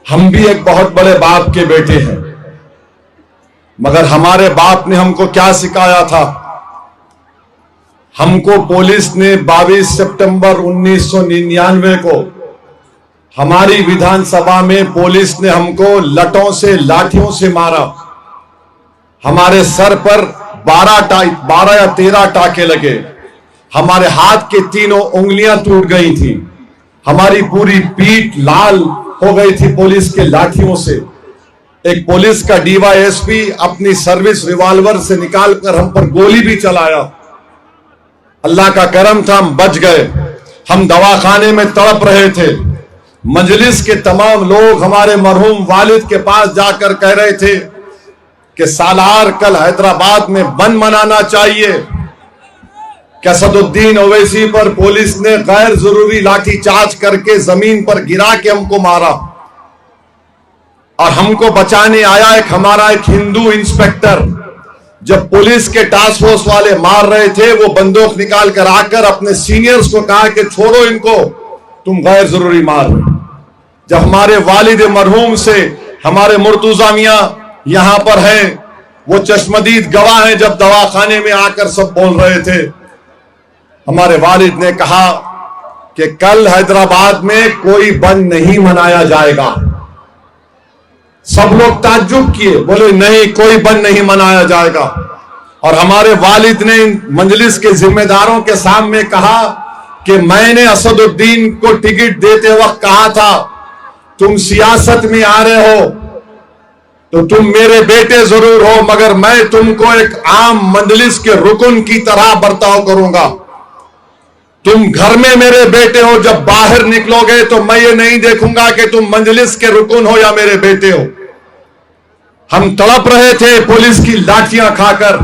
हम भी एक बहुत बड़े बाप के बेटे हैं, मगर हमारे बाप ने हमको क्या सिखाया था? हमको पुलिस ने 22 सितंबर 1999 को हमारी विधानसभा में पुलिस ने हमको लठों से, लाठियों से मारा। हमारे सर पर 12 या 13 टाके लगे। हमारे हाथ के तीनों उंगलियां टूट गई थी। हमारी पूरी पीठ लाल हो गई थी पुलिस के लाठियों से। एक पुलिस का डीवाईएसपी अपनी सर्विस रिवॉल्वर से निकालकर हम पर गोली भी चलाया। अल्लाह का करम था, हम बच गए। हम दवाखाने में तड़प रहे थे। मजलिस के तमाम लोग हमारे मरहूम वालिद के पास जाकर कह रहे थे कि सालार कल हैदराबाद में बंद मनाना चाहिए। कि असदुद्दीन ओवैसी पर पुलिस ने गैर जरूरी लाठीचार्ज करके जमीन पर गिरा के हमको मारा, और हमको बचाने आया हमारा एक हिंदू इंस्पेक्टर। जब पुलिस के टास्क फोर्स वाले मार रहे थे, वो बंदूक निकाल कर आकर अपने सीनियर्स को कहा कि छोड़ो इनको, तुम गैर जरूरी मार रहे। जब हमारे वालिद मरहूम से हमारे मुर्तुजा मियां यहां पर हैं, वो चश्मदीद गवाह हैं, जब दवाखाने में आकर सब बोल रहे थे, हमारे वालिद ने कहा कि कल हैदराबाद में कोई बंद नहीं मनाया जाएगा। सब लोग ताज्जुब किए, बोले नहीं, कोई बंद नहीं मनाया जाएगा। और हमारे वालिद ने मजलिस के जिम्मेदारों के सामने कहा कि मैंने असदुद्दीन को टिकट देते वक्त कहा था, तुम सियासत में आ रहे हो तो तुम मेरे बेटे जरूर हो, मगर मैं तुमको एक आम मजलिस के रुकन की तरह बर्ताव करूंगा। तुम घर में मेरे बेटे हो, जब बाहर निकलोगे तो मैं ये नहीं देखूंगा कि तुम मजलिस के रुकन हो या मेरे बेटे हो। हम तड़प रहे थे पुलिस की लाठियां खाकर,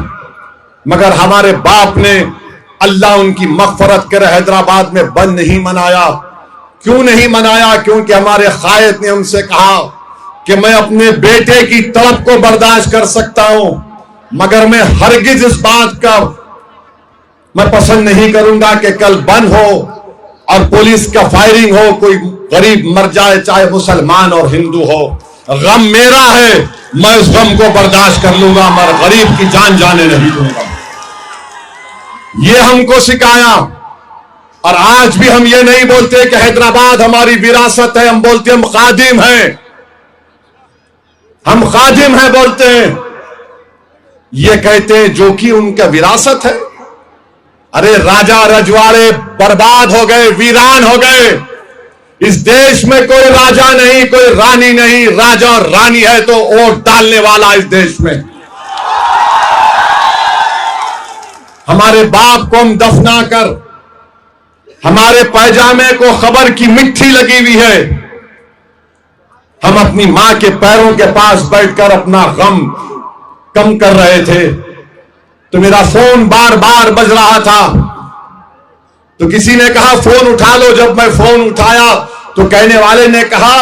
मगर हमारे बाप ने, अल्लाह उनकी मगफरत करे, हैदराबाद में बंद नहीं मनाया। क्यों नहीं मनाया? क्योंकि हमारे कायद ने हमसे कहा कि मैं अपने बेटे की तड़प को बर्दाश्त कर सकता हूं, मगर मैं हरगिज इस बात का मैं पसंद नहीं करूंगा कि कल बंद हो और पुलिस का फायरिंग हो, कोई गरीब मर जाए, चाहे मुसलमान और हिंदू हो। गम मेरा है, मैं उस गम को बर्दाश्त कर लूंगा, मगर गरीब की जान जाने नहीं दूंगा। ये हमको सिखाया। और आज भी हम ये नहीं बोलते कि हैदराबाद हमारी विरासत है, हम बोलते हम खादिम हैं, हम खादिम हैं बोलते हैं। ये कहते हैं जो कि उनका विरासत है। अरे राजा रजवाड़े बर्बाद हो गए, वीरान हो गए। इस देश में कोई राजा नहीं, कोई रानी नहीं। राजा और रानी है तो वोट डालने वाला इस देश में। हमारे बाप को हम दफना कर, हमारे पैजामे को खबर की मिट्टी लगी हुई है। हम अपनी मां के पैरों के पास बैठकर अपना गम कम कर रहे थे, तो मेरा फोन बार बार बज रहा था। तो किसी ने कहा फोन उठा लो। जब मैं फोन उठाया तो कहने वाले ने कहा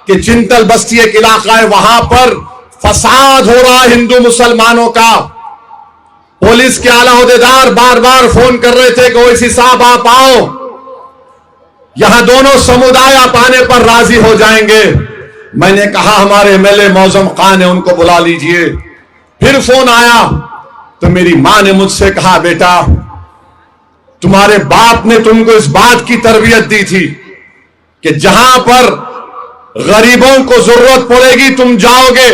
कि चिंतल बस्ती एक इलाका है, वहां पर फसाद हो रहा हिंदू मुसलमानों का। पुलिस के आला ओहदेदार बार बार फोन कर रहे थे कि ओवैसी साहब आप आओ, यहां दोनों समुदाय आप आने पर राजी हो जाएंगे। मैंने कहा हमारे एमएलए मौजम खान है, उनको बुला लीजिए। फिर फोन आया तो मेरी मां ने मुझसे कहा, बेटा तुम्हारे बाप ने तुमको इस बात की तरबियत दी थी कि जहां पर गरीबों को जरूरत पड़ेगी तुम जाओगे।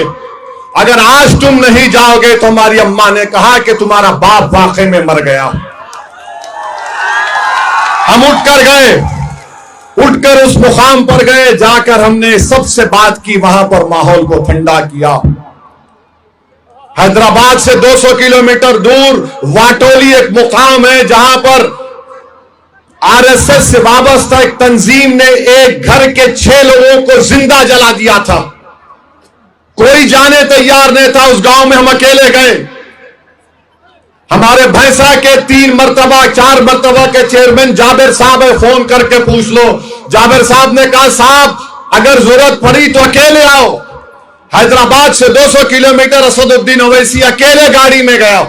अगर आज तुम नहीं जाओगे तो हमारी अम्मा ने कहा कि तुम्हारा बाप वाकई में मर गया। हम उठकर गए, उठकर उस मुकाम पर गए। जाकर हमने सबसे बात की, वहां पर माहौल को ठंडा किया। हैदराबाद से 200 किलोमीटर दूर वाटोली एक मुकाम है, जहां पर आरएसएस से वाबस्ता एक तंजीम ने एक घर के 6 लोगों को जिंदा जला दिया था। कोई जाने तैयार नहीं था। उस गांव में हम अकेले गए। हमारे भैंसा के 3 मरतबा 4 मरतबा के चेयरमैन जाबिर साहब है, फोन करके पूछ लो। जाबिर साहब ने कहा साहब अगर जरूरत पड़ी तो अकेले आओ। हैदराबाद से 200 किलोमीटर असदुद्दीन ओवैसी अकेले गाड़ी में गया।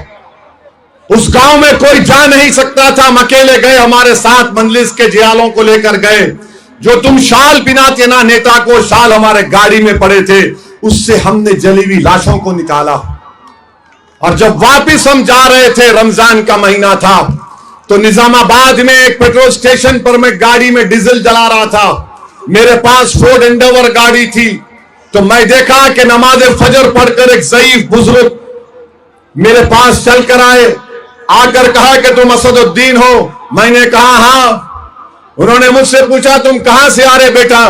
उस गांव में कोई जा नहीं सकता था, हम अकेले गए। हमारे साथ मजलिस के जियालों को लेकर गए। जो तुम शाल पिनाते ना नेता को, शाल हमारे गाड़ी में पड़े थे, उससे हमने जली हुई लाशों को निकाला। और जब वापस हम जा रहे थे, रमजान का महीना था, तो निजामाबाद में एक पेट्रोल स्टेशन पर मैं गाड़ी में डीजल जला रहा था। मेरे पास फोर्ड एंडेवर गाड़ी थी। तो मैं देखा कि नमाज फजर पढ़कर एक ज़ईफ बुजुर्ग मेरे पास चलकर आए, आकर कहा कि तुम असदुद्दीन हो। मैंने कहा हाँ। उन्होंने मुझसे पूछा तुम कहां से आ रहे बेटा?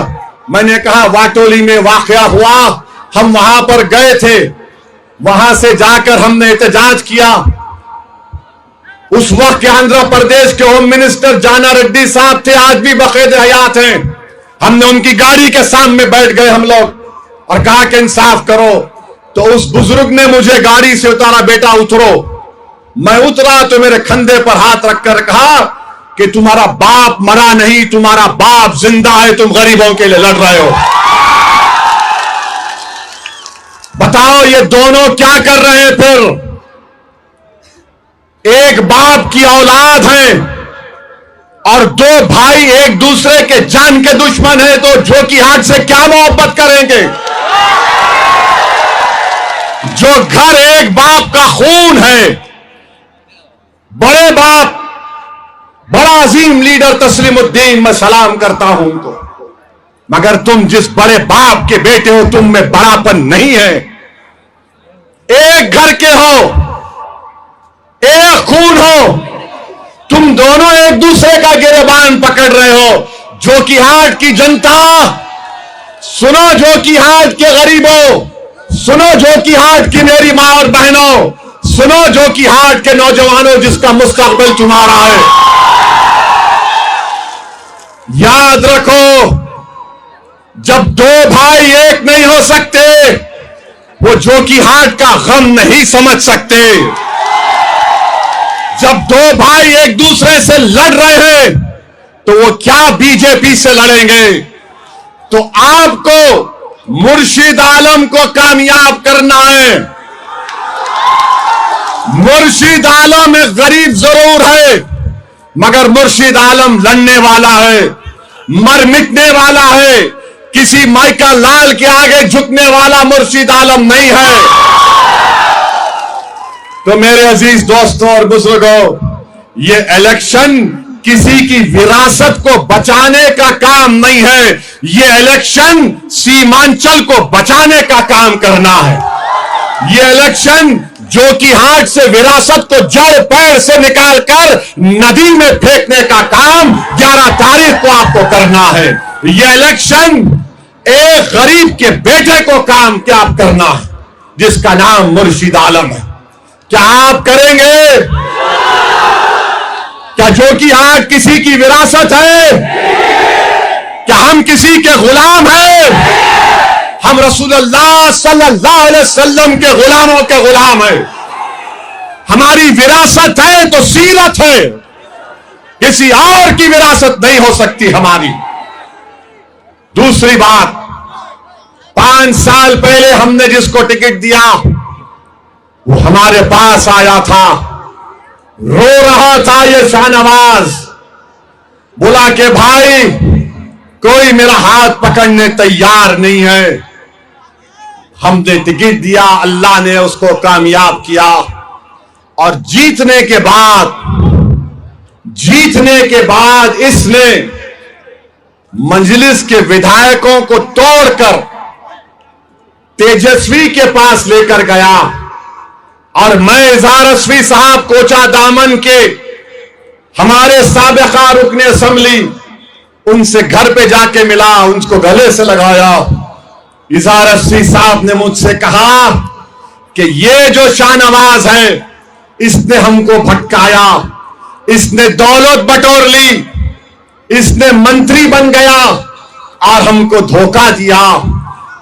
मैंने कहा वाटोली में वाकया हुआ, हम वहां पर गए थे, वहां से जाकर हमने एहतजाज किया। उस वक्त के आंध्र प्रदेश के होम मिनिस्टर जाना रेड्डी साहब थे, आज भी बक़ैद हयात हैं। हमने उनकी गाड़ी के सामने बैठ गए हम लोग और कहा कि इंसाफ करो। तो उस बुजुर्ग ने मुझे गाड़ी से उतारा, बेटा उतरो। मैं उतरा तो मेरे कंधे पर हाथ रखकर कहा कि तुम्हारा बाप मरा नहीं, तुम्हारा बाप जिंदा है, तुम गरीबों के लिए लड़ रहे हो। बताओ ये दोनों क्या कर रहे हैं? फिर एक बाप की औलाद है और दो भाई एक दूसरे के जान के दुश्मन है, तो जोकीहाट से क्या मोहब्बत करेंगे? जो घर एक बाप का खून है, बड़े बाप, बड़ा अजीम लीडर तस्लीमुद्दीन, मैं सलाम करता हूं उनको, मगर तुम जिस बड़े बाप के बेटे हो, तुम में बड़ापन नहीं है। एक घर के हो, एक खून हो, तुम दोनों एक दूसरे का गिरबान पकड़ रहे हो। जोकीहाट की जनता सुनो, जोकीहाट के गरीबों सुनो, जोकीहाट की मेरी मां और बहनों सुनो, जोकीहाट के नौजवानों जिसका मुस्तकबिल तुम्हारा है। याद रखो, जब दो भाई एक नहीं हो सकते, वो जोकीहाट का गम नहीं समझ सकते। जब दो भाई एक दूसरे से लड़ रहे हैं, तो वो क्या बीजेपी से लड़ेंगे? तो आपको मुर्शिद आलम को कामयाब करना है। मुर्शिद आलम एक गरीब जरूर है, मगर मुर्शिद आलम लड़ने वाला है, मर मिटने वाला है। किसी माइका लाल के आगे झुकने वाला मुर्शिद आलम नहीं है। तो मेरे अजीज दोस्तों और बुजुर्गों, ये इलेक्शन किसी की विरासत को बचाने का काम नहीं है, ये इलेक्शन सीमांचल को बचाने का काम करना है। ये इलेक्शन जोकीहाट से विरासत को जड़ पैर से निकालकर नदी में फेंकने का काम 11 तारीख को आपको करना है। ये इलेक्शन एक गरीब के बेटे को काम क्या आप करना है, जिसका नाम मुर्शिद आलम है। क्या आप करेंगे? क्या जोकीहाट किसी की विरासत है? क्या हम किसी के गुलाम हैं? हम रसूलुल्लाह सल्लल्लाहु अलैहि वसल्लम के गुलामों के गुलाम हैं। हमारी विरासत है तो सीरत है, किसी और की विरासत नहीं हो सकती हमारी। दूसरी बात, 5 साल पहले हमने जिसको टिकट दिया वो हमारे पास आया था, रो रहा था ये शाहनवाज, बोला कि भाई कोई मेरा हाथ पकड़ने तैयार नहीं है। हमने टिकट दिया, अल्लाह ने उसको कामयाब किया और जीतने के बाद इसने मंजलिस के विधायकों को तोड़कर तेजस्वी के पास लेकर गया और मैं इजहार असफी साहब कोचा दामन के हमारे साबिका रुकने असेंबली, उनसे घर पे जाके मिला, उनको गले से लगाया। इजहार असफी साहब ने मुझसे कहा कि ये जो शाहनवाज है इसने हमको भटकाया, इसने दौलत बटोर ली, इसने मंत्री बन गया और हमको धोखा दिया।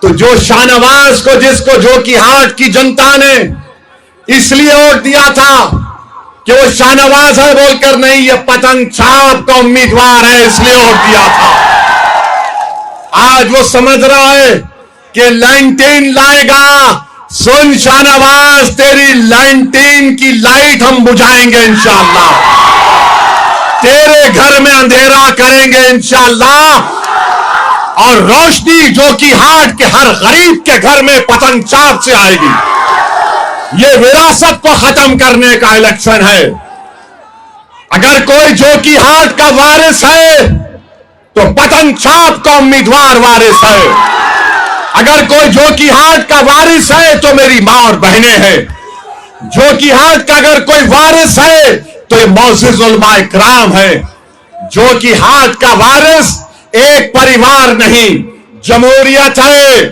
तो जो शाहनवाज को, जिसको जोकीहाट की जनता ने इसलिए वोट दिया था कि वो शाहनवाज है बोलकर नहीं, ये पतंग छाप का उम्मीदवार है इसलिए वोट दिया था। आज वो समझ रहा है कि लैंटेन लाएगा। सुन शाहनवाज, तेरी लैंटेन की लाइट हम बुझाएंगे इंशाअल्लाह, तेरे घर में अंधेरा करेंगे इंशाअल्लाह। और रोशनी जो कि हाट के हर गरीब के घर में पतंग चाप से आएगी। ये विरासत को खत्म करने का इलेक्शन है। अगर कोई जो कि हाट का वारिस है तो पतंग छाप का उम्मीदवार वारिस है। अगर कोई जो कि हाट का वारिस है तो मेरी मां और बहनें हैं। जो कि हाट का अगर कोई वारिस है तो ये मौजिज़ उलमा इकराम है। जो कि हाट का वारिस एक परिवार नहीं, जमहूरियत है।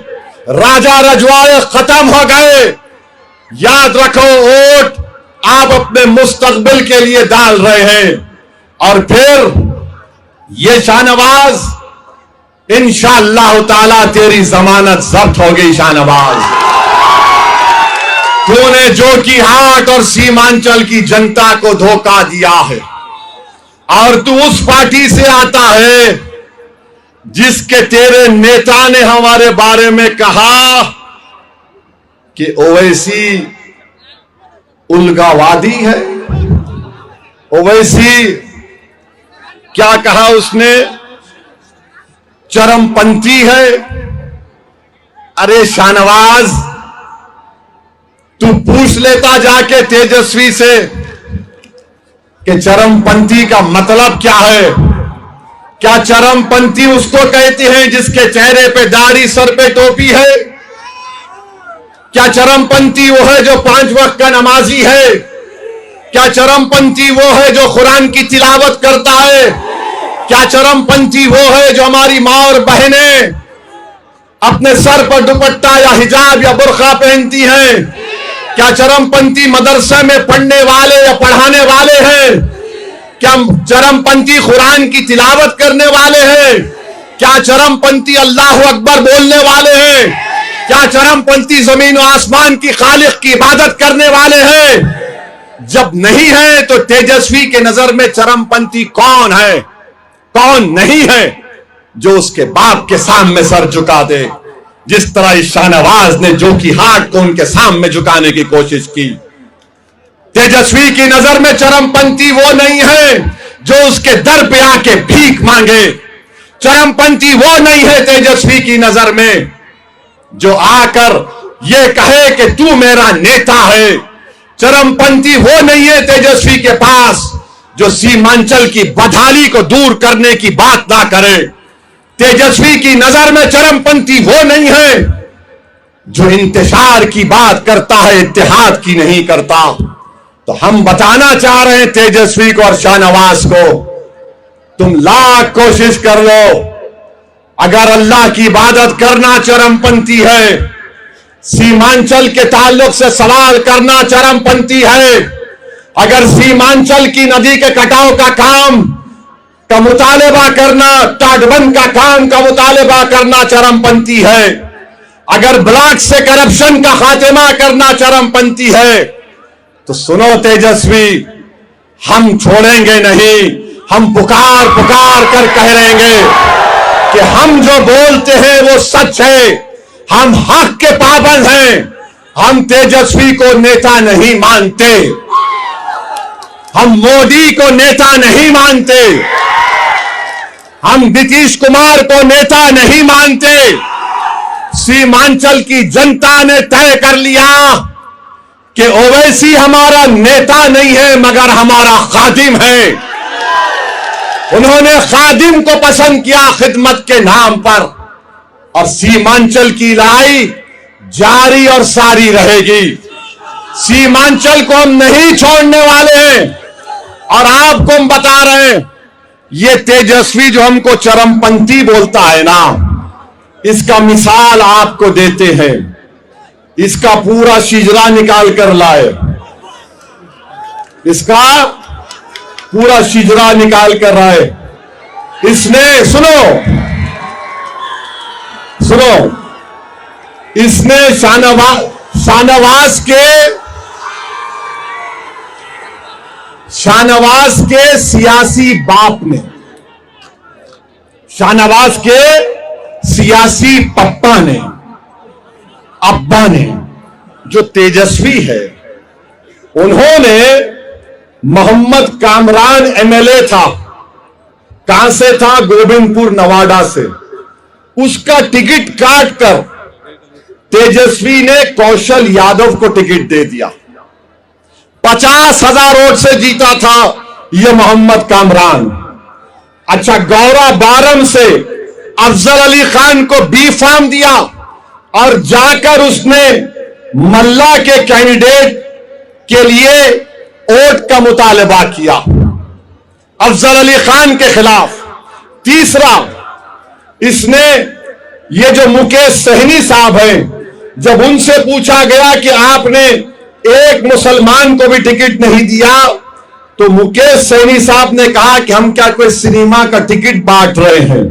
राजा रजवाड़े खत्म हो गए। याद रखो, वोट आप अपने मुस्तकबिल के लिए डाल रहे हैं। और फिर ये शाहनवाज इंशाअल्लाह ताला तेरी जमानत जब्त होगी। शाहनवाज, तूने जो कि हाट और सीमांचल की जनता को धोखा दिया है और तू उस पार्टी से आता है जिसके तेरे नेता ने हमारे बारे में कहा कि ओवैसी उलगावादी है। ओवैसी क्या कहा उसने? चरमपंथी है। अरे शाहनवाज, तू पूछ लेता जाके तेजस्वी से कि चरमपंथी का मतलब क्या है। क्या चरमपंथी उसको कहते हैं जिसके चेहरे पे दाढ़ी, सर पे टोपी है? क्या चरमपंथी वो है जो 5 वक्त का नमाजी है? क्या चरमपंथी वो है जो कुरान की तिलावत करता है? क्या चरमपंथी वो है जो हमारी मां और बहनें अपने सर पर दुपट्टा या हिजाब या बुर्का पहनती हैं? क्या चरमपंथी मदरसे में पढ़ने वाले या पढ़ाने वाले हैं? क्या चरमपंथी कुरान की तिलावत करने वाले हैं? क्या चरमपंथी अल्लाह अकबर बोलने वाले हैं? क्या चरमपंथी जमीन और आसमान की खालिक की इबादत करने वाले हैं? जब नहीं है तो तेजस्वी के नजर में चरमपंथी कौन है, कौन नहीं है जो उसके बाप के सामने सर झुका दे, जिस तरह इस शाहनवाज ने जो कि हाट को उनके सामने झुकाने की कोशिश की। तेजस्वी की नजर में चरमपंथी वो नहीं है जो उसके दर पे आके भीख मांगे। चरमपंथी वो नहीं है तेजस्वी की नजर में जो आकर ये कहे कि तू मेरा नेता है। चरमपंथी वो नहीं है तेजस्वी के पास जो सीमांचल की बदहाली को दूर करने की बात ना करे। तेजस्वी की नजर में चरमपंथी वो नहीं है जो इंतशार की बात करता है, इत्तेहाद की नहीं करता। तो हम बताना चाह रहे हैं तेजस्वी को और शाहनवाज को, तुम लाख कोशिश कर लो, अगर अल्लाह की इबादत करना चरमपंथी है, सीमांचल के ताल्लुक से सवाल करना चरमपंथी है, अगर सीमांचल की नदी के कटाव का काम का मुतालबा करना, तटबंध का काम का मुतालबा करना चरमपंथी है, अगर ब्लॉक से करप्शन का खात्मा करना चरमपंथी है, तो सुनो तेजस्वी, हम छोड़ेंगे नहीं। हम पुकार पुकार कर कह रहेंगे कि हम जो बोलते हैं वो सच है, हम हक के पाबंद हैं। हम तेजस्वी को नेता नहीं मानते, हम मोदी को नेता नहीं मानते, हम नीतीश कुमार को नेता नहीं मानते। सीमांचल की जनता ने तय कर लिया कि ओवैसी हमारा नेता नहीं है मगर हमारा खादिम है। उन्होंने खादिम को पसंद किया खिदमत के नाम पर, और सीमांचल की लड़ाई जारी और सारी रहेगी। सीमांचल को हम नहीं छोड़ने वाले हैं। और आपको हम बता रहे हैं, ये तेजस्वी जो हमको चरमपंथी बोलता है ना, इसका मिसाल आपको देते हैं। इसका पूरा शिजरा निकाल कर लाए, इसका पूरा शिजरा निकाल कर आए। इसने सुनो सुनो, इसने शाहनवाज के सियासी बाप ने, शाहनवाज के सियासी पप्पा ने, अब्बा ने, जो तेजस्वी है, उन्होंने मोहम्मद कामरान एमएलए था। कहां से था? गोविंदपुर नवादा से। उसका टिकट काटकर तेजस्वी ने कौशल यादव को टिकट दे दिया। 50,000 वोट से जीता था यह मोहम्मद कामरान। अच्छा, गौरा बारम से अफजल अली खान को बी फार्म दिया और जाकर उसने मल्ला के कैंडिडेट के लिए वोट का मुतालबा किया अफजल अली खान के खिलाफ। तीसरा, इसने ये जो मुकेश सहनी साहब हैं, जब उनसे पूछा गया कि आपने एक मुसलमान को भी टिकट नहीं दिया, तो मुकेश सहनी साहब ने कहा कि हम क्या कोई सिनेमा का टिकट बांट रहे हैं,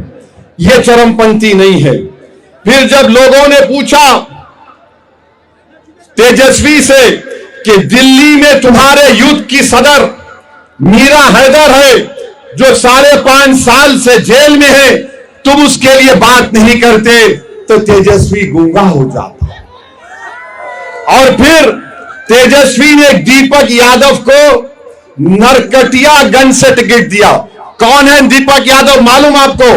यह चरमपंथी नहीं है। फिर जब लोगों ने पूछा तेजस्वी से कि दिल्ली में तुम्हारे युद्ध की सदर मीरा हैदर है जो 5.5 साल से जेल में है, तुम उसके लिए बात नहीं करते, तो तेजस्वी गूंगा हो जाता। और फिर तेजस्वी ने दीपक यादव को नरकटियागंज से टिकट दिया। कौन है दीपक यादव, मालूम आपको?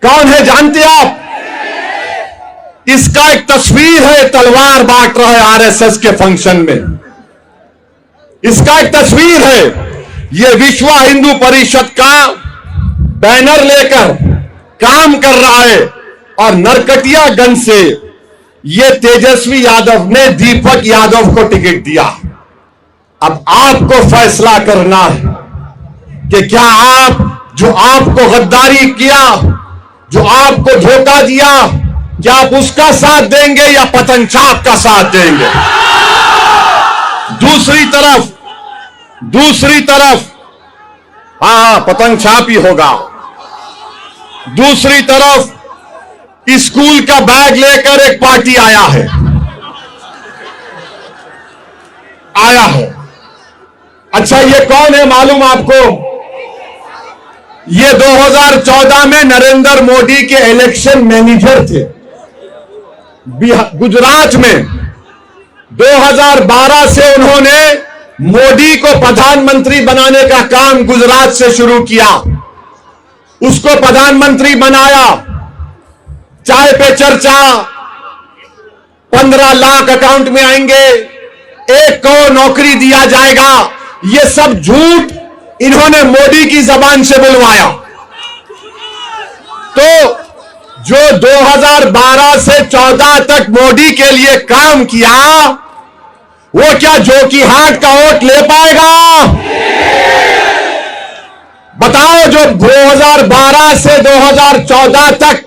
कौन है, जानते आप? इसका एक तस्वीर है, तलवार बांट रहा है आरएसएस के फंक्शन में। इसका एक तस्वीर है, यह विश्व हिंदू परिषद का बैनर लेकर काम कर रहा है और नरकटियागंज से यह तेजस्वी यादव ने दीपक यादव को टिकट दिया। अब आपको फैसला करना है कि क्या आप, जो आपको गद्दारी किया, जो आपको धोखा दिया, क्या आप उसका साथ देंगे या पतन छाप का साथ देंगे? दूसरी तरफ हाँ, पतंग छाप ही होगा। दूसरी तरफ स्कूल का बैग लेकर एक पार्टी आया है। अच्छा, ये कौन है मालूम आपको? ये 2014 में नरेंद्र मोदी के इलेक्शन मैनेजर थे गुजरात में। 2012 से उन्होंने मोदी को प्रधानमंत्री बनाने का काम गुजरात से शुरू किया, उसको प्रधानमंत्री बनाया। चाय पे चर्चा, 15 लाख अकाउंट में आएंगे, 1 करोड़ नौकरी दिया जाएगा, ये सब झूठ इन्होंने मोदी की जबान से बुलवाया। तो जो 2012 से 14 तक मोदी के लिए काम किया, वो क्या जोकीहाट का वोट ले पाएगा? बताओ, जो 2012 से 2014 तक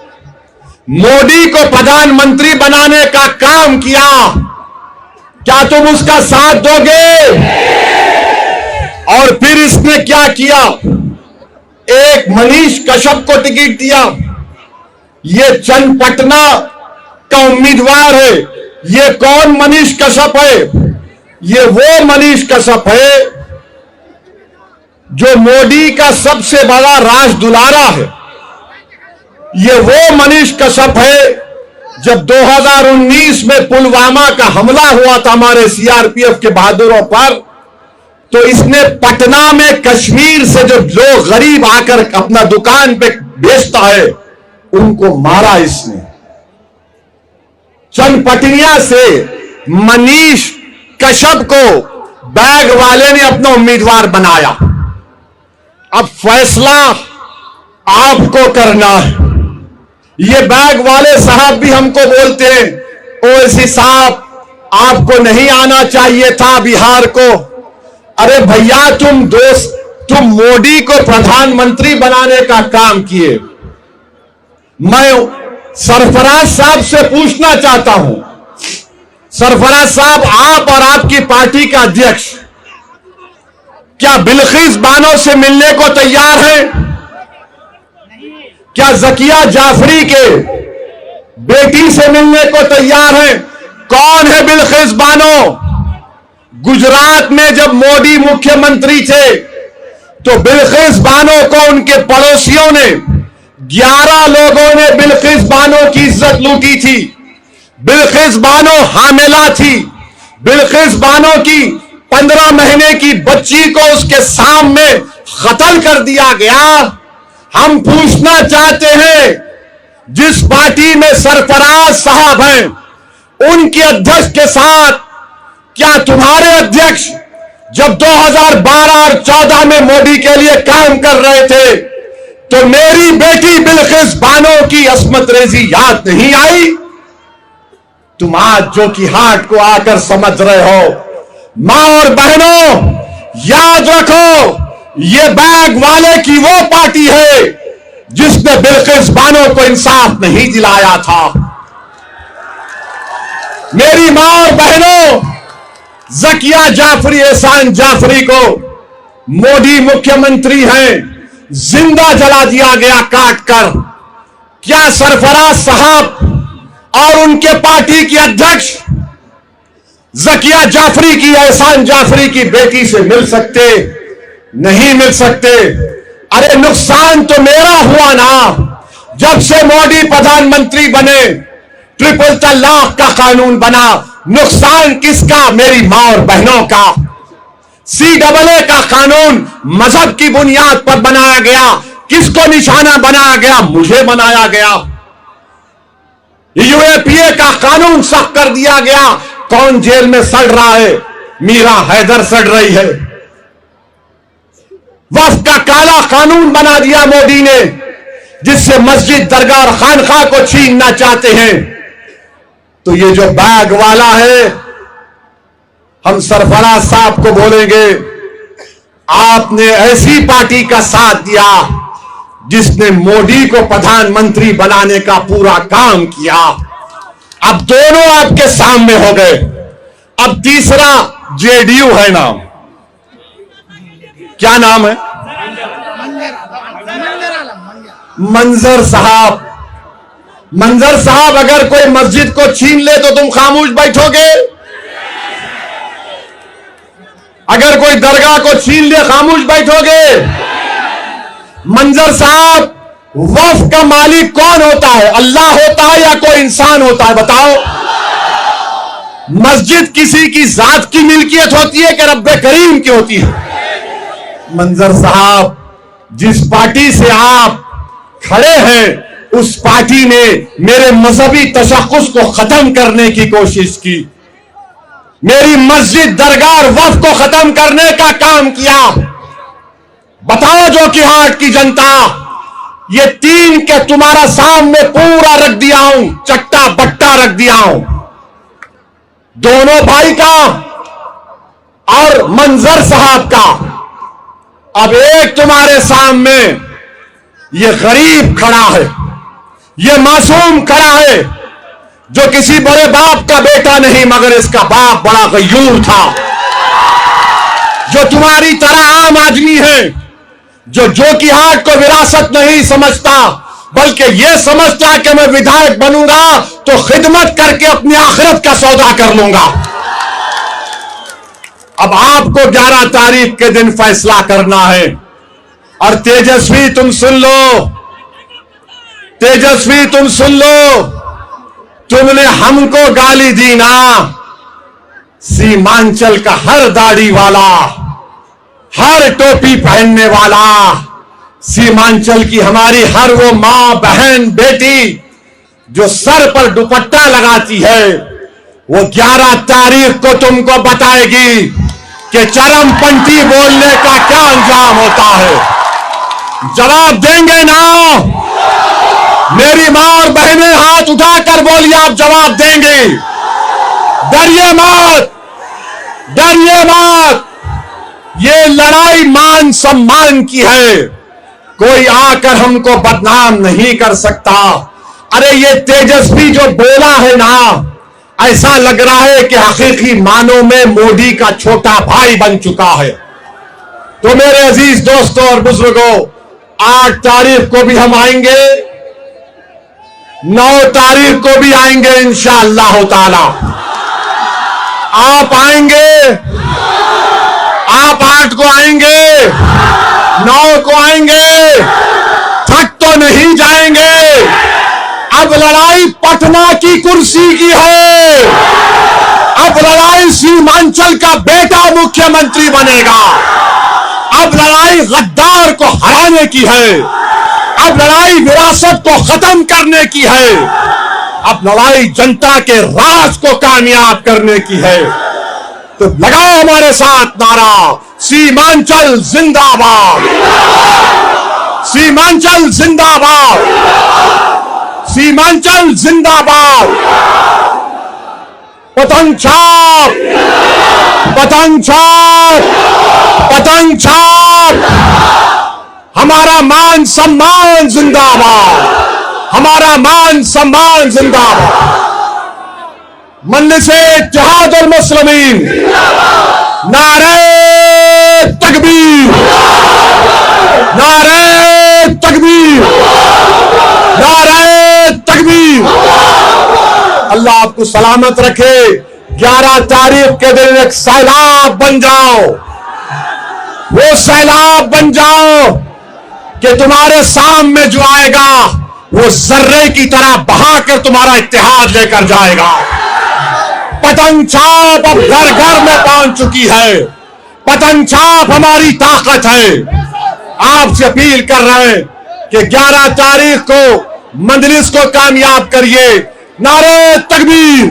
मोदी को प्रधानमंत्री बनाने का काम किया, क्या तुम उसका साथ दोगे? और फिर इसने क्या किया? एक मनीष कश्यप को टिकट दिया। ये चन्नपटना का उम्मीदवार है। ये कौन मनीष कश्यप है? ये वो मनीष कश्यप है जो मोदी का सबसे बड़ा राज दुलारा है। ये वो मनीष कश्यप है, जब 2019 में पुलवामा का हमला हुआ था हमारे सीआरपीएफ के बहादुरों पर, तो इसने पटना में कश्मीर से जो लोग गरीब आकर अपना दुकान पे बेचता है, उनको मारा इसने। चन्नपटिया से मनीष कश्यप को बैग वाले ने अपना उम्मीदवार बनाया। अब फैसला आपको करना है। ये बैग वाले साहब भी हमको बोलते हैं, ओवैसी साहब आपको नहीं आना चाहिए था बिहार को। अरे भैया, तुम मोदी को प्रधानमंत्री बनाने का काम किए। मैं सरफराज साहब से पूछना चाहता हूं, सरफराज साहब, आप और आपकी पार्टी का अध्यक्ष क्या बिल्किस बानो से मिलने को तैयार हैं? क्या जकिया जाफरी के बेटी से मिलने को तैयार हैं? कौन है बिल्किस बानो? गुजरात में जब मोदी मुख्यमंत्री थे, तो बिल्किस बानो को उनके पड़ोसियों ने, 11 लोगों ने बिल्किस बानो की इज्जत लूटी थी। बिल्किस बानो हामिला थी। बिल्किस बानो की 15 महीने की बच्ची को उसके सामने कत्ल कर दिया गया। हम पूछना चाहते हैं जिस पार्टी में सरफराज साहब हैं, उनके अध्यक्ष के साथ क्या तुम्हारे अध्यक्ष जब 2012 और 14 में मोदी के लिए काम कर रहे थे तो मेरी बेटी बिल्किस बानो की अस्मत रेजी याद नहीं आई? तुम आज जो कि हाट को आकर समझ रहे हो। मां और बहनों, याद रखो, ये बैग वाले की वो पार्टी है जिसने बिल्किस बानो को इंसाफ नहीं दिलाया था। मेरी मां और बहनों, जकिया जाफरी, एहसान जाफरी को मोदी मुख्यमंत्री हैं, जिंदा जला दिया गया काट कर। क्या सरफराज साहब और उनके पार्टी के अध्यक्ष जकिया जाफरी की, एहसान जाफरी की बेटी से मिल सकते? नहीं मिल सकते। अरे नुकसान तो मेरा हुआ ना, जब से मोदी प्रधानमंत्री बने, ट्रिपल तलाक का कानून बना। नुकसान किसका? मेरी मां और बहनों का। CAA का कानून मजहब की बुनियाद पर बनाया गया। किसको निशाना बनाया गया? मुझे बनाया गया। UAPA का कानून सख्त कर दिया गया। कौन जेल में सड़ रहा है? मीरा हैदर सड़ रही है। वक्फ का काला कानून बना दिया मोदी ने, जिससे मस्जिद, दरगाह और खानखा को छीनना चाहते हैं। तो ये जो बैग वाला है, हम सरफराज साहब को बोलेंगे, आपने ऐसी पार्टी का साथ दिया जिसने मोदी को प्रधानमंत्री बनाने का पूरा काम किया। अब दोनों आपके सामने हो गए। अब तीसरा JDU है नाम। क्या नाम है? मंजर साहब। मंजर साहब, अगर कोई मस्जिद को छीन ले तो तुम खामोश बैठोगे? अगर कोई दरगाह को छीन ले, खामोश बैठोगे? मंजर साहब, वक्फ का मालिक कौन होता है? अल्लाह होता है या कोई इंसान होता है? बताओ। मस्जिद किसी की जात की मिल्कियत होती है कि रब्बे करीम की होती है? मंजर साहब, जिस पार्टी से आप खड़े हैं, उस पार्टी ने मेरे मजहबी तशख्खुस को खत्म करने की कोशिश की। मेरी मस्जिद, दरगाह और वक्फ को खत्म करने का काम किया। बताओ जो कि हाट की जनता, ये तीन के तुम्हारा सामने पूरा रख दिया हूं, चट्टा बट्टा रख दिया हूं, दोनों भाई का और मंजर साहब का। अब एक तुम्हारे सामने ये गरीब खड़ा है, ये मासूम खड़ा है, जो किसी बड़े बाप का बेटा नहीं, मगर इसका बाप बड़ा गयूर था, जो तुम्हारी तरह आम आदमी है, जो कि हाट को विरासत नहीं समझता, बल्कि यह समझता कि मैं विधायक बनूंगा तो खिदमत करके अपनी आखिरत का सौदा कर लूंगा। अब आपको 11 तारीख के दिन फैसला करना है। और तेजस्वी, तुम सुन लो, तेजस्वी तुम सुन लो, तुमने हमको गाली दी ना, सीमांचल का हर दाढ़ी वाला, हर टोपी पहनने वाला, सीमांचल की हमारी हर वो मां, बहन, बेटी जो सर पर दुपट्टा लगाती है, वो 11 तारीख को तुमको बताएगी कि चरमपंथी बोलने का क्या अंजाम होता है। जवाब देंगे ना? मेरी मां और बहनें हाथ उठाकर बोलिए, आप जवाब देंगे? डरिए मत, डरिए मत। ये लड़ाई मान सम्मान की है, कोई आकर हमको बदनाम नहीं कर सकता। अरे ये तेजस्वी जो बोला है ना, ऐसा लग रहा है कि हकीकी मानों में मोदी का छोटा भाई बन चुका है। तो मेरे अजीज दोस्तों और बुजुर्गों, 8 तारीख को भी हम आएंगे, 9 तारीख को भी आएंगे इंशाअल्लाह ताला। आप आएंगे, आप 8 को आएंगे, 9 को आएंगे, थक तो नहीं जाएंगे। अब लड़ाई पटना की कुर्सी की है, अब लड़ाई सीमांचल का बेटा मुख्यमंत्री बनेगा, अब लड़ाई गद्दार को हराने की है, अब लड़ाई विरासत को खत्म करने की है, अब लड़ाई जनता के राज को कामयाब करने की है। तो लगाओ हमारे साथ नारा, सीमांचल जिंदाबाद, सीमांचल जिंदाबाद, सीमांचल जिंदाबाद। पतंग छाप, पतंग छाप, पतंग छाप। हमारा मान सम्मान जिंदाबाद, हमारा मान सम्मान जिंदाबाद। मजलिस-ए-इत्तेहाद और मुस्लिमीन, नारे तकबीर, नारे तकबीर, नारे तकबीर। अल्लाह आपको सलामत रखे। 11 तारीख के दिन एक सैलाब बन जाओ, वो सैलाब बन जाओ कि तुम्हारे सामने जो आएगा वो जर्रे की तरह बहाकर तुम्हारा इत्तेहाद लेकर जाएगा। पतंग छाप अब घर घर में पहुंच चुकी है। पतंग छाप हमारी ताकत है। आपसे अपील कर रहे हैं कि 11 तारीख को मजलिस को कामयाब करिए। नारे तकबीर।